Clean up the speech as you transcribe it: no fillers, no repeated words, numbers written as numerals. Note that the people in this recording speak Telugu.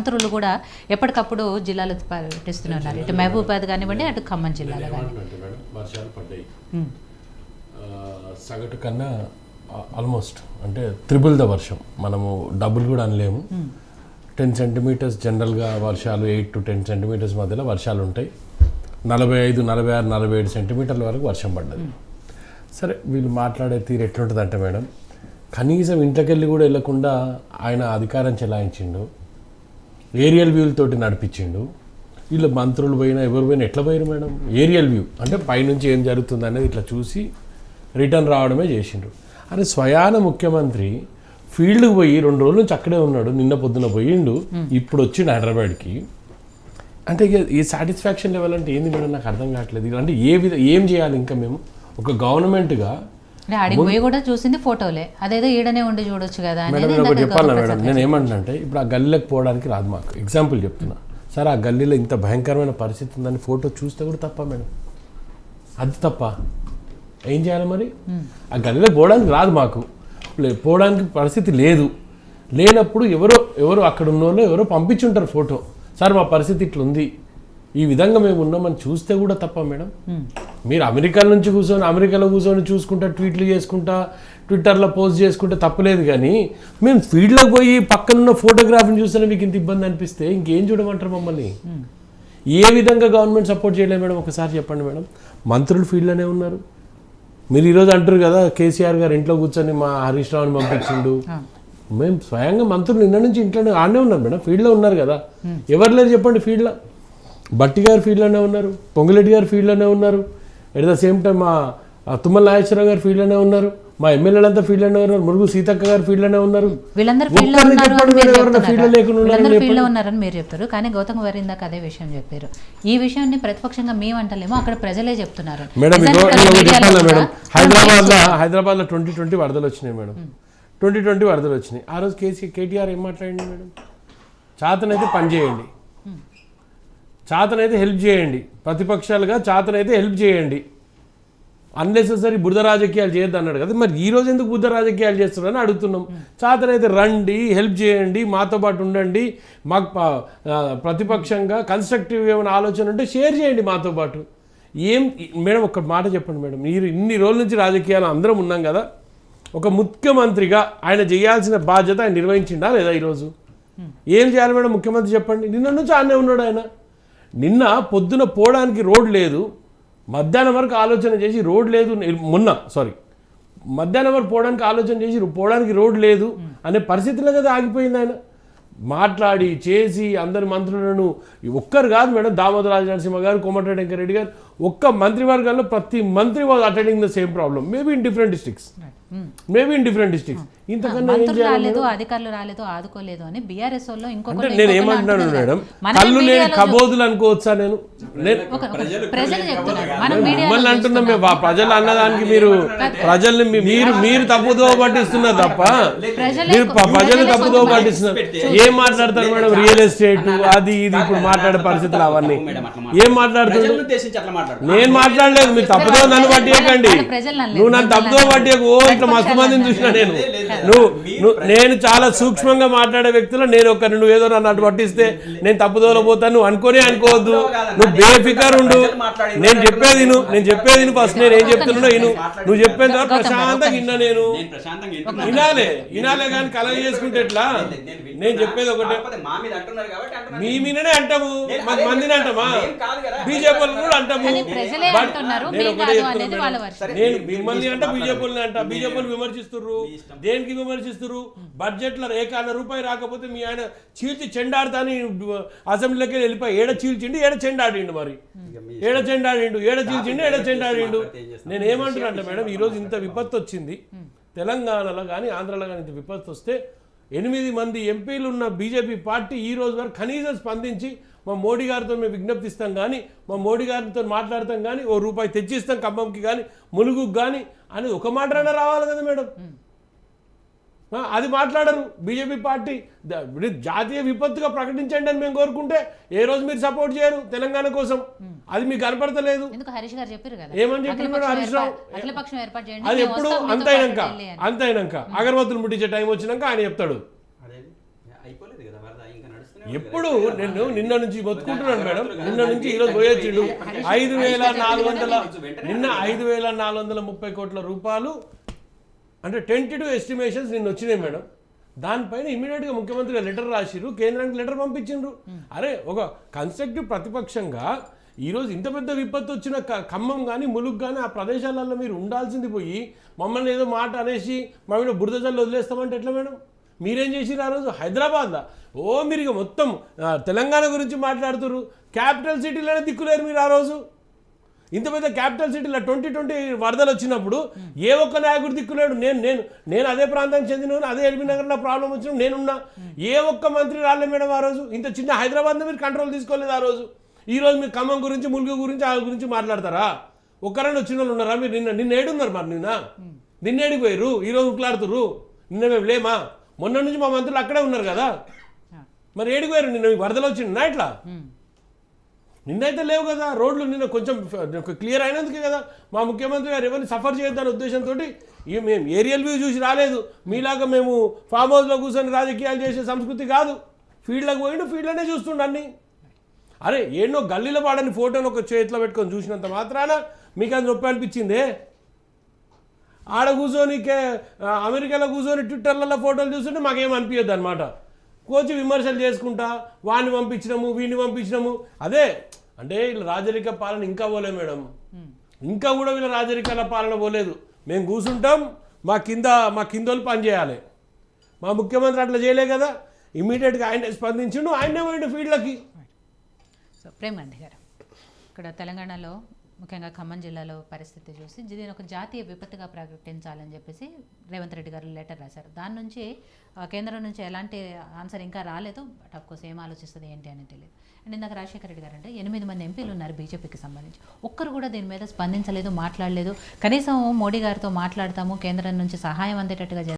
మంత్రులు కూడా ఎప్పటికప్పుడు జిల్లాలో పర్యటిస్తున్నారు. ఇటు మహబూబాబాద్ కానివ్వండి, అటు ఖమ్మం జిల్లాలో కానివ్వండి. వర్షాలు పడ్డాయి సగటు కన్నా ఆల్మోస్ట్ అంటే త్రిబుల్ ద వర్షం. మనము డబుల్ కూడా అనలేము. 10 సెంటీమీటర్స్ జనరల్గా వర్షాలు 8 to 10 సెంటీమీటర్స్ మధ్యలో వర్షాలు ఉంటాయి. 45, 46, 47 సెంటీమీటర్ల వరకు వర్షం పడ్డది. సరే, వీళ్ళు మాట్లాడే తీరు ఎట్లుంటుంది అంటే మేడం, కనీసం ఇంట్లోకెళ్ళి కూడా వెళ్ళకుండా ఆయన అధికారం చెలాయించిండు, ఏరియల్ వ్యూలతోటి నడిపించిండు. వీళ్ళు మంత్రులు పోయినా ఎవరు పోయినా ఎట్లా పోయారు మేడం? ఏరియల్ వ్యూ అంటే పైనుంచి ఏం జరుగుతుంది అనేది ఇట్లా చూసి రిటర్న్ రావడమే చేసిండ్రు. అని స్వయాన ముఖ్యమంత్రి ఫీల్డ్కి పోయి 2 రోజుల నుంచి అక్కడే ఉన్నాడు. నిన్న పొద్దున పోయిండు, ఇప్పుడు వచ్చిండు హైదరాబాద్కి. అంటే ఇక ఈ సాటిస్ఫాక్షన్ లెవెల్ అంటే ఏంది మేడం నాకు అర్థం కావట్లేదు. అంటే ఏం చేయాలి ఇంకా మేము ఒక గవర్నమెంట్గా? అడిగి పోయి కూడా చూసింది ఫోటోలే, అదేదో ఈడనే ఉండి చూడొచ్చు కదా. మేడం ఒకటి చెప్పాలా మేడం, నేను ఏమంటున్నా అంటే ఇప్పుడు ఆ గల్లీలోకి పోవడానికి రాదు మాకు. ఎగ్జాంపుల్ చెప్తున్నా, సరే ఆ గల్లీలో ఇంత భయంకరమైన పరిస్థితి ఉందని ఫోటో చూస్తే కూడా తప్ప మేడం? అది తప్ప ఏం చేయాలి మరి? ఆ గల్లీలో పోవడానికి రాదు మాకు, పోవడానికి పరిస్థితి లేదు. లేనప్పుడు ఎవరో అక్కడ ఉన్న వాళ్ళు ఎవరో పంపించుంటారు ఫోటో, సార్ మా పరిస్థితి ఇట్లుంది, ఈ విధంగా మేము ఉన్నామని చూస్తే కూడా తప్ప మేడం? మీరు అమెరికాలో కూర్చొని చూసుకుంటా, ట్వీట్లు చేసుకుంటా, ట్విట్టర్లో పోస్ట్ చేసుకుంటే తప్పలేదు. కానీ మేము ఫీల్డ్లోకి పోయి పక్కనున్న ఫోటోగ్రాఫ్ని చూస్తేనే మీకు ఇంత ఇబ్బంది అనిపిస్తే ఇంకేం చూడమంటారు మమ్మల్ని? ఏ విధంగా గవర్నమెంట్ సపోర్ట్ చేయలేదు మేడం? ఒకసారి చెప్పండి మేడం. మంత్రులు ఫీల్డ్లోనే ఉన్నారు. మీరు ఈరోజు అంటారు కదా కేసీఆర్ గారు ఇంట్లో కూర్చొని మా హరీష్ రావుని పంపించిండు. మేము స్వయంగా మంత్రులు నిన్న నుంచి ఇంట్లోనే ఆడనే ఉన్నారు మేడం, ఫీల్డ్లో ఉన్నారు కదా. ఎవరు లేరు చెప్పండి ఫీల్డ్లో? భట్టి గారు ఫీల్డ్లోనే ఉన్నారు, పొంగులేటి గారు ఫీల్డ్లోనే ఉన్నారు, ఎట్ ద సేమ్ టైం మా తుమ్మల నాగేశ్వరరావు గారు ఫీల్డ్లోనే ఉన్నారు, మా ఎమ్మెల్యేలంతా ఫీల్డ్లోనే ఉన్నారు, మురుగు సీతక్క గారు ఫీల్డ్లోనే ఉన్నారు. ఫీల్డ్లో ఉన్నారని మీరు చెప్తారు, కానీ గౌతమ్ గారు ఇందాక అదే విషయం చెప్పారు. ఈ విషయాన్ని ప్రతిపక్షంగా మేము అంటలేమో, అక్కడ ప్రజలే చెప్తున్నారు. మేడం హైదరాబాద్లో 2020 వరదలు వచ్చినాయి మేడం. 2020 వరదలు వచ్చినాయి. ఆ రోజు కేటీఆర్ ఏం మాట్లాడండి మేడం? చాతనైతే పని చేయండి, చాతనైతే హెల్ప్ చేయండి, ప్రతిపక్షాలుగా చాతనైతే హెల్ప్ చేయండి, అన్నెసెసరీ బురద రాజకీయాలు చేయొద్దు అన్నాడు కదా. మరి ఈ రోజు ఎందుకు బురద రాజకీయాలు చేస్తున్నారని అడుగుతున్నాం. చాతనైతే రండి, హెల్ప్ చేయండి, మాతో పాటు ఉండండి, మాకు ప్రతిపక్షంగా కన్స్ట్రక్టివ్ ఏమైనా ఆలోచన ఉంటే షేర్ చేయండి మాతో పాటు. ఏం మేడం ఒక్క మాట చెప్పండి మేడం, మీరు ఇన్ని రోజుల నుంచి రాజకీయాలు అందరం ఉన్నాం కదా, ఒక ముఖ్యమంత్రిగా ఆయన చేయాల్సిన బాధ్యత ఆయన నిర్వహించిండా లేదా? ఈరోజు ఏం చేయాలి మేడం ముఖ్యమంత్రి చెప్పండి? నిన్న నుంచి ఆనే ఉన్నాడు ఆయన. నిన్న పొద్దున పోవడానికి రోడ్ లేదు, మధ్యాహ్నం వరకు ఆలోచన చేసి రోడ్ లేదు, మధ్యాహ్నం వరకు పోవడానికి ఆలోచన చేసి పోవడానికి రోడ్ లేదు అనే పరిస్థితిలో కదా ఆగిపోయింది ఆయన. మాట్లాడి చేసి అందరి మంత్రులను ఒక్కరు కాదు మేడం, దామోదర రాజ నరసింహ గారు, కోమటిరెడ్డి వెంకరెడ్డి గారు, ఒక్క మంత్రివర్గాల్లో ప్రతి మంత్రి was attending the same problem, maybe in different districts. ఇంతకన్నా అధికారులు రాలేదు, ఆదుకోలేదు అని బీఆర్ఎస్ వాళ్ళు ఇంకొక నేను ఏమంటున్నాను మేడం, కళ్ళు లేని కబోదులు అనుకోవచ్చా? నేను మిమ్మల్ని అంటున్నా, ప్రజలు అన్నదానికి మీరు ప్రజల్ని మీరు తప్పుదో పట్టిస్తున్నారు తప్ప, మీరు ప్రజలు తప్పుదో పట్టిస్తున్నారు. ఏం మాట్లాడతారు మేడం? రియల్ ఎస్టేట్ అది ఇది ఇప్పుడు మాట్లాడే పరిస్థితులు అవన్నీ ఏం మాట్లాడుతున్నారు? నేను మాట్లాడలేదు, మీరు తప్పుదో నన్ను పట్టియకండి, నువ్వు నన్ను తప్పుదో పట్టియకు. ఓ ఇట్లా మస్తు మందిని చూసినా నేను చాలా సూక్ష్మంగా మాట్లాడే వ్యక్తులు. నువ్వు ఏదో నన్ను అటు పట్టిస్తే నేను తప్పుదోలో పోతాను నువ్వు అనుకోవద్దు. నువ్వు బేఫికర్ ఉండు, నేను చెప్పేది ఫస్ట్ నేను ఏం చెప్తున్నా నువ్వు చెప్పేంత వరకు ప్రశాంతంగా నేను వినాలే కానీ కలగ చేసుకుంటే ఎట్లా? నేను చెప్పేది ఒకటే, మీ మీదనే అంటాము, మందిని అంటామా? బీజేపీ కూడా అంటాము. నేను ఒకటే చెప్తున్నా, నేను మిమ్మల్ని అంటే బీజేపీని అంట. బీజేపీని విమర్శిస్తున్నారు, దేనికి విమర్శిస్తున్నారు? బడ్జెట్లో ఏకాన రూపాయి రాకపోతే మీ ఆయన చీల్చి చెండాడుతాని అసెంబ్లీలోకి వెళ్ళిపోయి ఏడ చీల్చిండి, ఏడ చెండాడిండు. మరి ఏడ చీల్చిండు, ఏడ చెండాడిండు. నేను ఏమంటున్నా అంటే మేడం, ఈరోజు ఇంత విపత్తు వచ్చింది తెలంగాణలో కానీ ఆంధ్రలో కానీ, ఇంత విపత్తు వస్తే 8 మంది ఎంపీలు ఉన్న బీజేపీ పార్టీ ఈ రోజు వరకు కనీసం స్పందించి మా మోడీ గారితో మేము విజ్ఞప్తిస్తాం కానీ, మా మోడీ గారితో మాట్లాడతాం కానీ, ఓ రూపాయి తెచ్చిస్తాం ఖమ్మంకి కానీ ములుగుకి కానీ అని ఒక మాట్లాడ రావాలి కదా మేడం. అది మాట్లాడరు బీజేపీ పార్టీ. జాతీయ విపత్తుగా ప్రకటించండి అని మేము కోరుకుంటే ఏ రోజు మీరు సపోర్ట్ చేయరు తెలంగాణ కోసం, అది మీకు కనపడతలేదు. ఏమని చెప్పారు హరీష్ రావు? అది ఎప్పుడు అంతైనాక అగరబత్తులు ముట్టించే టైం వచ్చినాక ఆయన చెప్తాడు. ఎప్పుడు నేను నిన్న నుంచి బతుకుంటున్నాను మేడం, నిన్న నుంచి ఈరోజు పోయొచ్చిండు 5,400 నిన్న 5,430 కోట్ల రూపాయలు అంటే టెంటేటివ్ ఎస్టిమేషన్స్ నిన్న వచ్చినాయి మేడం. దానిపైన ఇమీడియట్గా ముఖ్యమంత్రి లెటర్ రాసిరు, కేంద్రానికి లెటర్ పంపించిండ్రు. అరే ఒక కన్స్ట్రక్టివ్ ప్రతిపక్షంగా ఈరోజు ఇంత పెద్ద విపత్తు వచ్చిన ఖమ్మం కానీ ములుగు కానీ ఆ ప్రదేశాలలో మీరు ఉండాల్సింది పోయి మమ్మల్ని ఏదో మాట అనేసి మా మీద బురద జల్లు వదిలేస్తామంటే ఎట్లా మేడం? మీరేం చేసిరు ఆ రోజు హైదరాబాద్లో? మీరు ఇక మొత్తం తెలంగాణ గురించి మాట్లాడుతున్నారు. క్యాపిటల్ సిటీలోనే దిక్కులేరు మీరు ఆ రోజు. ఇంత పెద్ద క్యాపిటల్ సిటీలో 2020 వరదలు వచ్చినప్పుడు ఏ ఒక్క నాయకుడు దిక్కులేడు. నేను అదే ప్రాంతానికి చెందిన, అదే ఎల్బీ నగర్లో ప్రాబ్లం వచ్చిన నేనున్నా. ఏ ఒక్క మంత్రి రాలే మేడం ఆ రోజు. ఇంత చిన్న హైదరాబాద్లో మీరు కంట్రోల్ తీసుకోలేదు ఆ రోజు. ఈరోజు మీరు ఖమ్మం గురించి ములుగు గురించి ఆ గురించి మాట్లాడతారా? ఒక్కరైనా వచ్చిన వాళ్ళు ఉన్నారా? మీరు నిన్న ఏడున్నారు మరి? నిన్న ఏడిపోయారు, ఈరోజు ఉట్లాడుతురు. నిన్న మేము లేమా? మొన్న నుంచి మా మంత్రులు అక్కడే ఉన్నారు కదా, మరి ఏడిపోయారు? నిన్న వరదలు వచ్చిందా ఇట్లా? నిన్నైతే లేవు కదా రోడ్లు. నిన్న కొంచెం క్లియర్ అయినందుకే కదా మా ముఖ్యమంత్రి గారు ఎవరిని సఫర్ చేయొద్దనే ఉద్దేశంతో మేము ఏరియల్ వ్యూ చూసి రాలేదు. మీలాగా మేము ఫామ్ హౌస్లో కూర్చొని రాజకీయాలు చేసే సంస్కృతి కాదు. ఫీల్డ్లోకి పోయిండు, ఫీల్డ్లోనే చూస్తుండ అన్ని. అరే ఏన్నో గల్లీలో వాడని ఫోటోని ఒక చేతిలో పెట్టుకొని చూసినంత మాత్రాన మీకు అది నొప్పి అనిపించిందే? ఆడ కూర్చొని అమెరికాలో కూర్చొని ట్విట్టర్లలో ఫోటోలు చూస్తుంటే మాకేం అనిపించద్దు అనమాట. కోచి విమర్శలు చేసుకుంటా వాడిని పంపించినాము వీడిని పంపించినాము. అదే అంటే వీళ్ళ రాజరిక పాలన ఇంకా పోలే మేడం, ఇంకా కూడా వీళ్ళ రాజరికాల పాలన పోలేదు. మేము కూర్చుంటాం, మా కిందోళ్ళు పని చేయాలి. మా ముఖ్యమంత్రి అట్లా చేయలే కదా. ఇమీడియట్గా ఆయన స్పందించిండు, ఆయనే పోయిండు ఫీల్డ్లకి. సో ప్రేమ్ గాంధీ గారు, ఇక్కడ తెలంగాణలో ముఖ్యంగా ఖమ్మం జిల్లాలో పరిస్థితి చూసి దీని ఒక జాతీయ విపత్తుగా ప్రకటించాలని చెప్పేసి రేవంత్ రెడ్డి గారు లెటర్ రాశారు. దాని నుంచి కేంద్రం నుంచి ఎలాంటి ఆన్సర్ ఇంకా రాలేదు. బట్ అఫ్కోర్స్ ఏం ఆలోచిస్తుంది ఏంటి అని తెలియదు. అండ్ ఇందాక రాజశేఖర రెడ్డి గారు అంటే 8 మంది ఎంపీలు ఉన్నారు బీజేపీకి సంబంధించి, ఒక్కరు కూడా దీని మీద స్పందించలేదు, మాట్లాడలేదు. కనీసం మోడీ గారితో మాట్లాడతాము, కేంద్రం నుంచి సహాయం అందేటట్టుగా